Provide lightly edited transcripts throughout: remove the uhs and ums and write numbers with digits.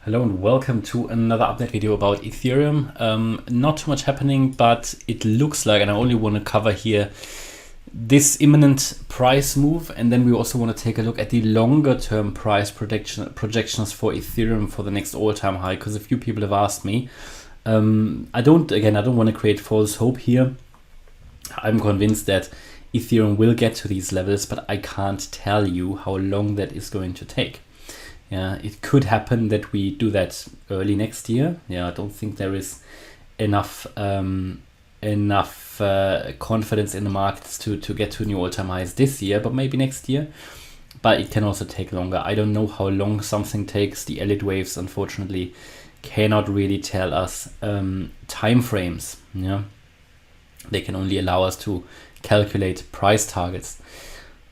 Hello and welcome to another update video about Ethereum. Not too much happening, but it looks like, and I only want to cover here this imminent price move, and then we also want to take a look at the longer term price projections for Ethereum for the next all-time high, because a few people have asked me. I don't want to create false hope here. I'm convinced that Ethereum will get to these levels, but I can't tell you how long that is going to take. Yeah, it could happen that we do that early next year. Yeah, I don't think there is enough confidence in the markets to get to new all-time highs this year, but maybe next year. But it can also take longer. I don't know how long something takes. The Elliott Waves, unfortunately, cannot really tell us time frames. Yeah, they can only allow us to calculate price targets.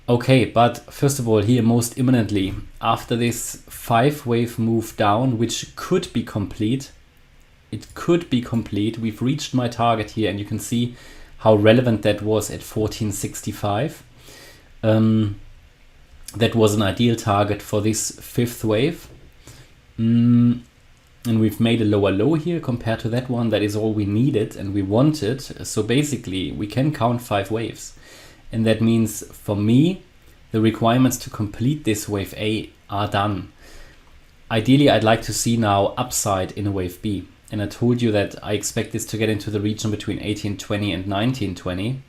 Okay, but first of all, here most imminently, after this 5-wave move down, which could be complete, we've reached my target here, and you can see how relevant that was at 1465. That was an ideal target for this 5th wave. And we've made a lower low here compared to that one. That is all we needed and we wanted. So basically, we can count 5 waves. And that means, for me, the requirements to complete this wave A are done. Ideally, I'd like to see now upside in a wave B. And I told you that I expect this to get into the region between 1820 and 1920.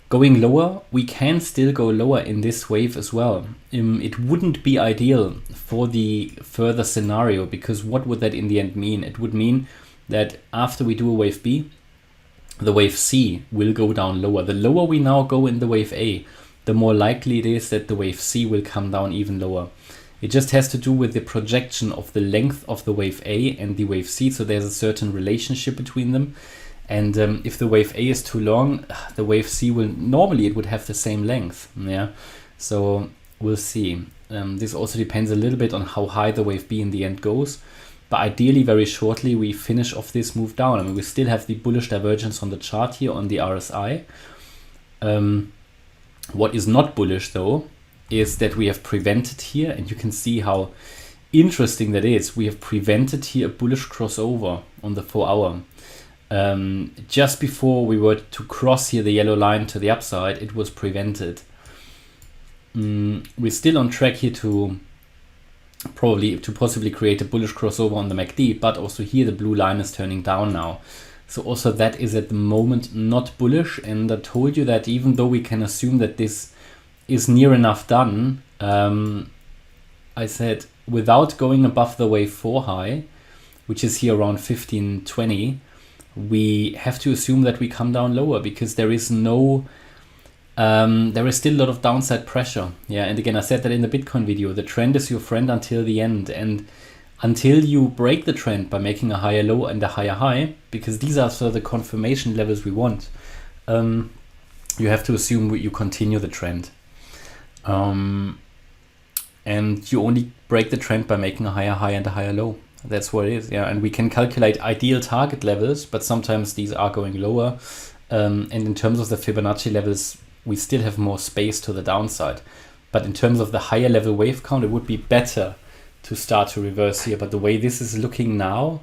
Going lower, we can still go lower in this wave as well. It wouldn't be ideal for the further scenario, because what would that in the end mean? It would mean that after we do a wave B, the wave C will go down lower. The lower we now go in the wave A, the more likely it is that the wave C will come down even lower. It just has to do with the projection of the length of the wave A and the wave C. So there's a certain relationship between them. And if the wave A is too long, the wave C will, normally it would have the same length. Yeah. So we'll see. This also depends a little bit on how high the wave B in the end goes. But ideally, very shortly, we finish off this move down. I mean, we still have the bullish divergence on the chart here on the RSI. What is not bullish, though, is that we have prevented here, and you can see how interesting that is. We have prevented here a bullish crossover on the 4-hour. Just before we were to cross here the yellow line to the upside, it was prevented. We're still on track here to possibly create a bullish crossover on the MACD, but also here the blue line is turning down now. So also that is at the moment not bullish, and I told you that even though we can assume that this is near enough done, I said without going above the wave 4 high, which is here around 1520, we have to assume that we come down lower, because there is still a lot of downside pressure. Yeah, and again, I said that in the Bitcoin video, the trend is your friend until the end, and until you break the trend by making a higher low and a higher high, because these are sort of the confirmation levels we want, you have to assume you continue the trend. And you only break the trend by making a higher high and a higher low. That's what it is. Yeah, and we can calculate ideal target levels, but sometimes these are going lower. And in terms of the Fibonacci levels, we still have more space to the downside. But in terms of the higher level wave count, it would be better to start to reverse here. But the way this is looking now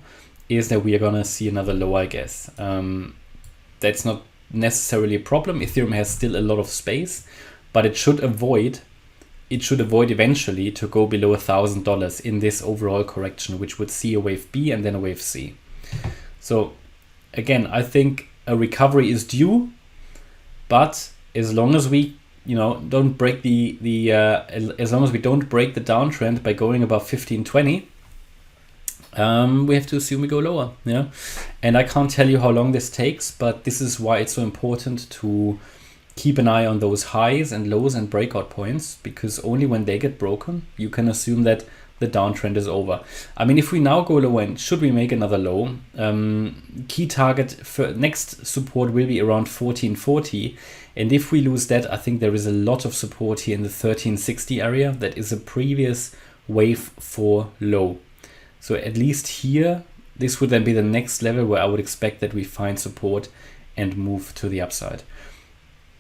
is that we are going to see another low, I guess. That's not necessarily a problem. Ethereum has still a lot of space, but it should avoid eventually to go below $1,000 in this overall correction, which would see a wave B and then a wave C. So again, I think a recovery is due, but as long as we don't break as long as we don't break the downtrend by going above 1520, we have to assume we go lower. Yeah, and I can't tell you how long this takes, but this is why it's so important to keep an eye on those highs and lows and breakout points, because only when they get broken, you can assume that the downtrend is over. I mean, if we now go low, and should we make another low, key target for next support will be around 1440. And if we lose that, I think there is a lot of support here in the 1360 area. That is a previous wave 4 low. So at least here, this would then be the next level where I would expect that we find support and move to the upside.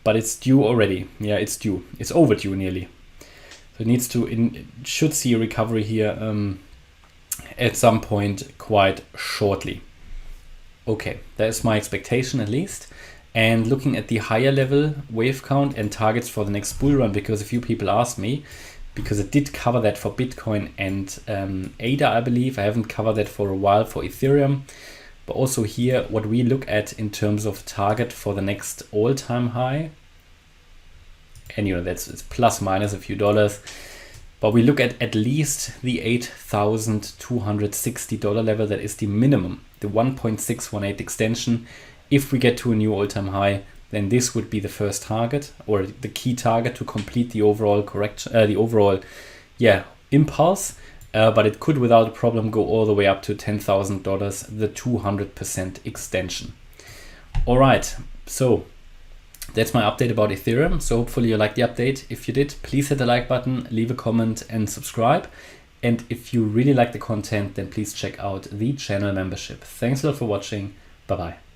But it's due already. Yeah, it's due. It's overdue nearly. So it should see a recovery here at some point quite shortly. Okay, that is my expectation at least. And looking at the higher level wave count and targets for the next bull run, because a few people asked me, because it did cover that for Bitcoin and ADA, I believe. I haven't covered that for a while for Ethereum. But also here, what we look at in terms of target for the next all-time high, and it's plus minus a few dollars, but we look at least the $8,260 level. That is the minimum, the 1.618 extension. If we get to a new all-time high, then this would be the first target, or the key target to complete the overall correction, impulse. But it could without a problem go all the way up to $10,000, the 200% extension. All right, so that's my update about Ethereum. So hopefully you liked the update. If you did, please hit the like button, leave a comment and subscribe. And if you really like the content, then please check out the channel membership. Thanks a lot for watching. Bye-bye.